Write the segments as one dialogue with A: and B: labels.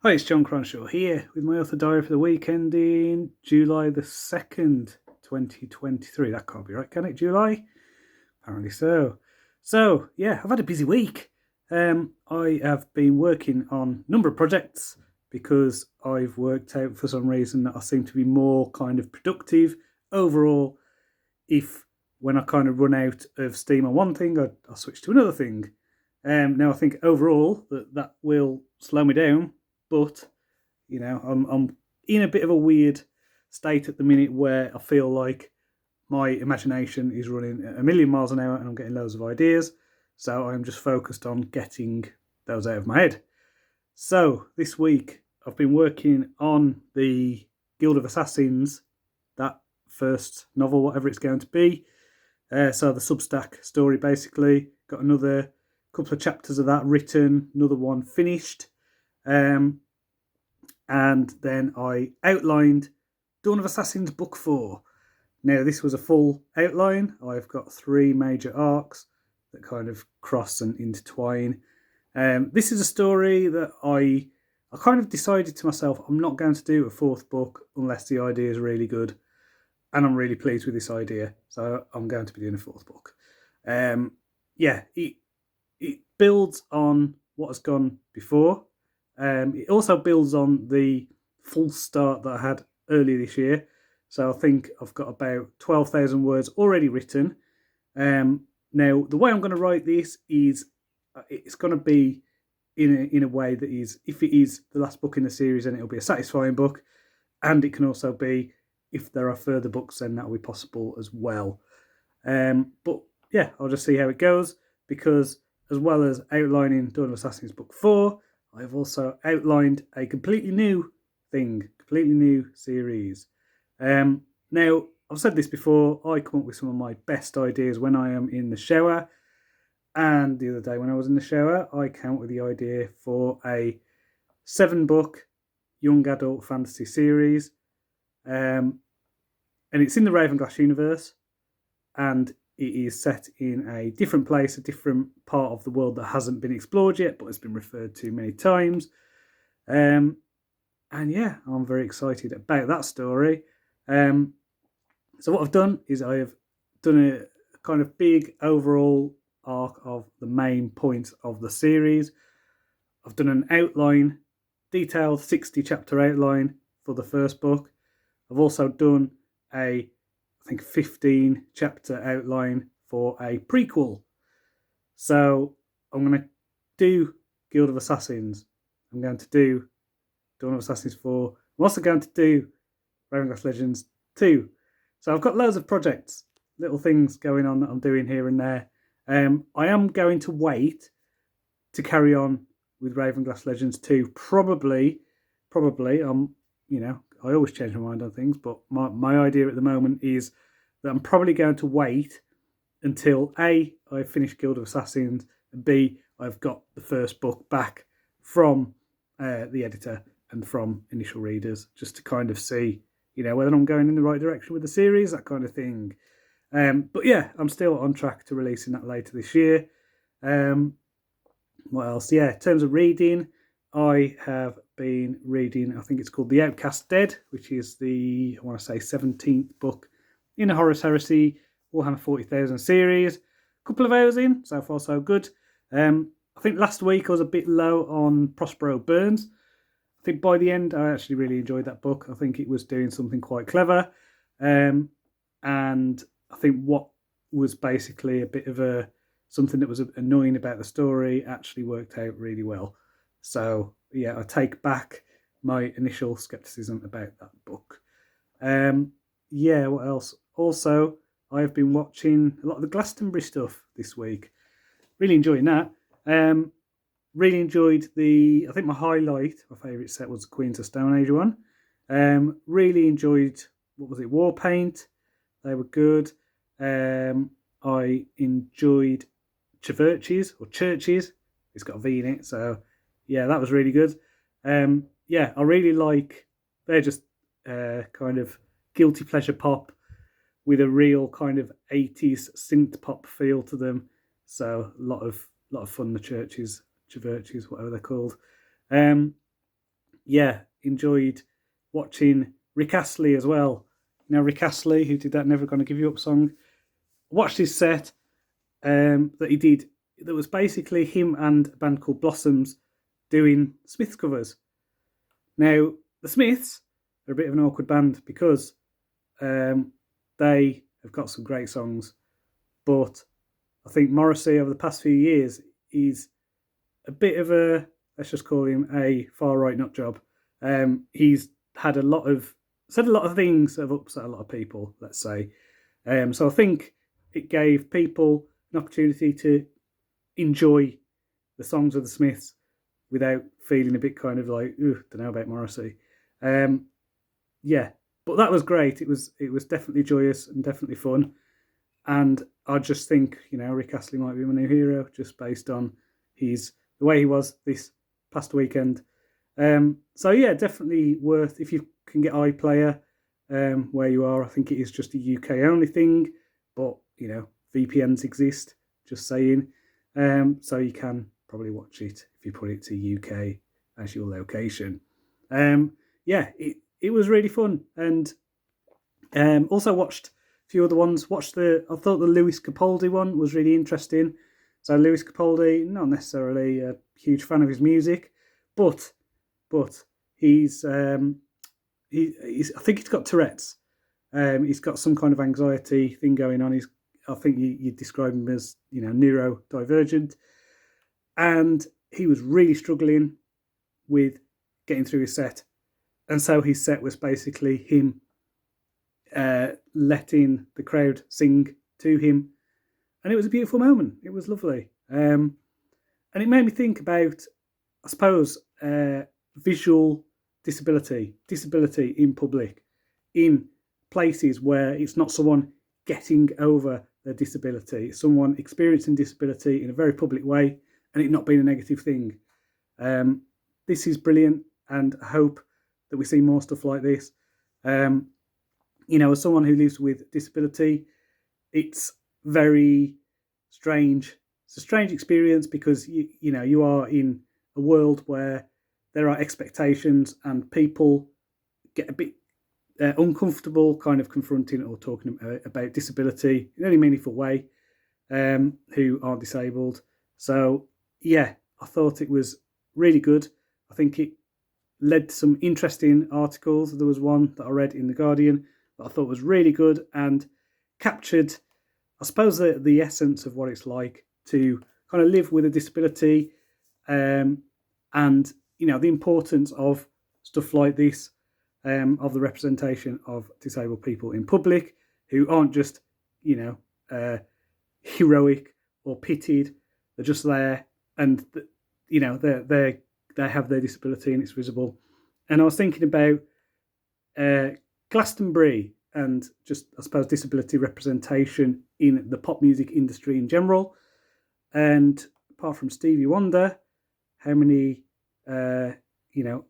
A: Hi, it's Jon Cronshaw here with my author diary for the weekend in July the 2nd, 2023. That can't be right, can it? July? Apparently so. Yeah, I've had a busy week. I have been working on a number of projects because I've worked out for some reason that I seem to be more kind of productive overall if when I kind of run out of steam on one thing, I'll switch to another thing. Now I think overall that will slow me down, but I'm in a bit of a weird state at the minute where I feel like my imagination is running at a million miles an hour and I'm getting loads of ideas. So I'm just focused on getting those out of my head. So this week I've been working on the Guild of Assassins, that first novel, whatever it's going to be. So the Substack story, basically. Got another couple of chapters of that written, another one finished. And then I outlined Dawn of Assassins Book 4. Now, this was a full outline. I've got 3 major arcs that kind of cross and intertwine. This is a story that I kind of decided to myself, I'm not going to do a 4th book unless the idea is really good. And I'm really pleased with this idea. So I'm going to be doing a 4th book. It builds on what has gone before. It also builds on the full start that I had earlier this year. So I think I've got about 12,000 words already written. Now, the way I'm going to write this is it's going to be in a way that is, if it is the last book in the series, then it'll be a satisfying book. And it can also be, if there are further books, then that will be possible as well. But yeah, I'll just see how it goes, because as well as outlining Dawn of Assassins Book 4, I've also outlined a completely new thing, completely new series. Now, I've said this before, I come up with some of my best ideas when I am in the shower. And the other day when I was in the shower, I came up with the idea for a 7-book young adult fantasy series. And it's in the Ravenglass universe. And it is set in a different place, a different part of the world that hasn't been explored yet, but has been referred to many times. And yeah, I'm very excited about that story. So what I've done is I have done a kind of big overall arc of the main points of the series. I've done an outline, detailed 60 chapter outline for the first book. I've also done I think 15 chapter outline for a prequel. So I'm going to do Guild of Assassins. I'm going to do Dawn of Assassins 4. I'm also going to do Ravenglass Legends 2. So I've got loads of projects, little things going on that I'm doing here and there. I am going to wait to carry on with Ravenglass Legends 2. Probably, I always change my mind on things, but my idea at the moment is that I'm probably going to wait until A, I finish Guild of Assassins, and B, I've got the first book back from the editor and from initial readers, just to kind of see, whether I'm going in the right direction with the series, that kind of thing. But yeah, I'm still on track to releasing that later this year. What else? Yeah, in terms of reading, I have been reading, I think it's called The Outcast Dead, which is the, I want to say, 17th book in the Horus Heresy Warhammer 40,000 series. A couple of hours in, so far so good. I think last week I was a bit low on Prospero Burns. I think by the end I actually really enjoyed that book. I think it was doing something quite clever. And I think what was basically a bit of something that was annoying about the story actually worked out really well. So yeah, I take back my initial skepticism about that book. Yeah, what else? Also, I've been watching a lot of the Glastonbury stuff this week. Really enjoying that. Really enjoyed I think my favourite set was the Queens of Stone Age one. Really enjoyed, what was it, War Paint. They were good. I enjoyed Churches. It's got a V in it, so yeah, that was really good. Yeah, I really like, they're just kind of guilty pleasure pop with a real kind of 80s synth pop feel to them. So a lot of fun, the Churches, whatever they're called. yeah, enjoyed watching Rick Astley as well. You know, Rick Astley, who did that Never Gonna Give You Up song. Watched his set that he did. That was basically him and a band called Blossoms doing Smiths covers. Now, the Smiths are a bit of an awkward band because they have got some great songs, but I think Morrissey over the past few years is a bit of a, let's just call him a far right nut job. He's had said a lot of things that have upset a lot of people, let's say. So I think it gave people an opportunity to enjoy the songs of the Smiths without feeling a bit kind of like, don't know about Morrissey. Yeah, but that was great. It was definitely joyous and definitely fun. And I just think, Rick Astley might be my new hero just based on the way he was this past weekend. So yeah, definitely worth, if you can get iPlayer where you are. I think it is just a UK only thing, but VPNs exist, just saying. So you can probably watch it if you put it to UK as your location. Yeah, it was really fun. And also watched a few other ones. I thought the Lewis Capaldi one was really interesting. So Lewis Capaldi, not necessarily a huge fan of his music, but he's I think he's got Tourette's. He's got some kind of anxiety thing going on. I think you describe him as neurodivergent, and he was really struggling with getting through his set, and so his set was basically him letting the crowd sing to him, and it was a beautiful moment. It was lovely, and it made me think about, I suppose, visual disability in public, in places where it's not someone getting over their disability, it's someone experiencing disability in a very public way, and it not being a negative thing. This is brilliant, and I hope that we see more stuff like this. As someone who lives with disability, it's very strange. It's a strange experience because you are in a world where there are expectations and people get a bit uncomfortable kind of confronting or talking about disability in any meaningful way, who aren't disabled. So yeah, I thought it was really good. I think it led to some interesting articles. There was one that I read in The Guardian that I thought was really good and captured, I suppose, the essence of what it's like to kind of live with a disability, and the importance of stuff like this, of the representation of disabled people in public who aren't just heroic or pitied. They're just there, and they have their disability and it's visible. And I was thinking about Glastonbury and just, I suppose, disability representation in the pop music industry in general. And apart from Stevie Wonder, how many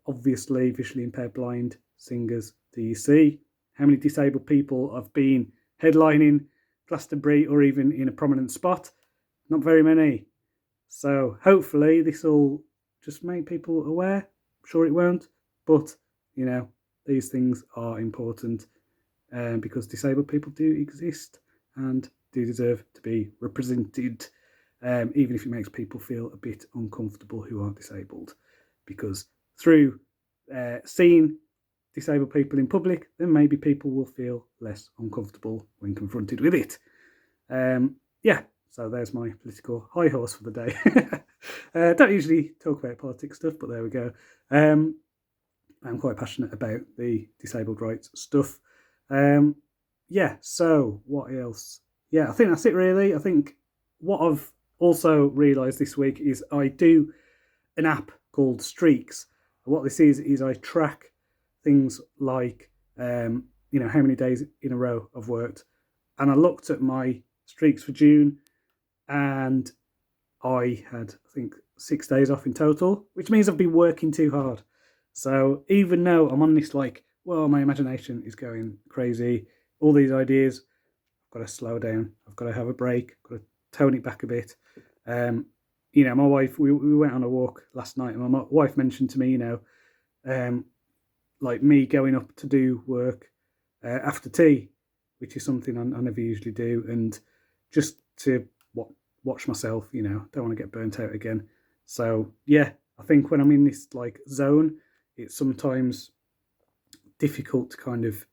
A: obviously visually impaired blind singers do you see? How many disabled people have been headlining Glastonbury or even in a prominent spot? Not very many. So hopefully this will just make people aware. I'm sure it won't, but these things are important, because disabled people do exist and do deserve to be represented, even if it makes people feel a bit uncomfortable who aren't disabled. Because through seeing disabled people in public, then maybe people will feel less uncomfortable when confronted with it. Yeah, so there's my political high horse for the day. Don't usually talk about politics stuff, but there we go. I'm quite passionate about the disabled rights stuff. Yeah, so what else? Yeah, I think that's it really. I think what I've also realised this week is I do an app called Streaks. What this is I track things like, how many days in a row I've worked. And I looked at my streaks for June, and I had, I think, 6 days off in total, which means I've been working too hard. So even though I'm on this, my imagination is going crazy, all these ideas, I've got to slow down. I've got to have a break. I've got to tone it back a bit. My wife, we went on a walk last night, and my wife mentioned to me, like me going up to do work after tea, which is something I never usually do, and just to watch myself, don't want to get burnt out again. So yeah, I think when I'm in this like zone, it's sometimes difficult to kind of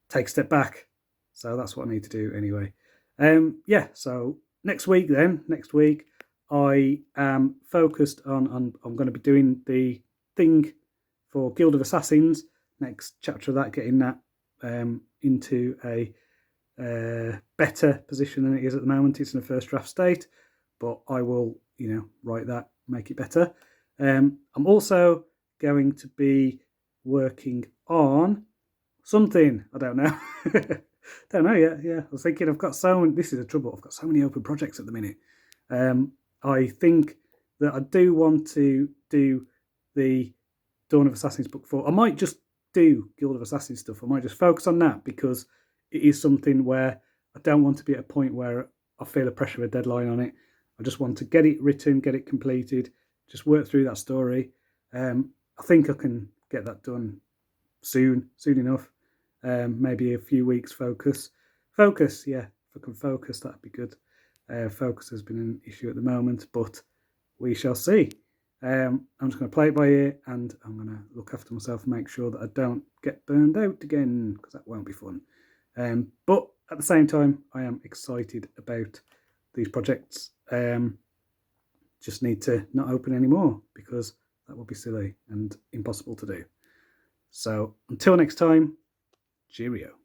A: take a step back. So that's what I need to do anyway. Yeah, so next week I am focused on I'm going to be doing the thing for Guild of Assassins. Next chapter of that, getting that into a better position than it is at the moment. It's in a first draft state, but I will, write that, make it better. I'm also going to be working on something. I don't know. Don't know yet. Yeah, I was thinking I've got so many. This is the trouble. I've got so many open projects at the minute. I think that I do want to do the Dawn of Assassins book 4. I might just do Guild of Assassins stuff. I might just focus on that because it is something where I don't want to be at a point where I feel the pressure of a deadline on it. I just want to get it written, get it completed, just work through that story. I think I can get that done soon enough. Maybe a few weeks focus. Yeah, if I can focus, that'd be good. Focus has been an issue at the moment, but we shall see. I'm just going to play it by ear, and I'm going to look after myself and make sure that I don't get burned out again, because that won't be fun. But at the same time, I am excited about these projects. Just need to not open anymore, because that would be silly and impossible to do. So until next time, cheerio.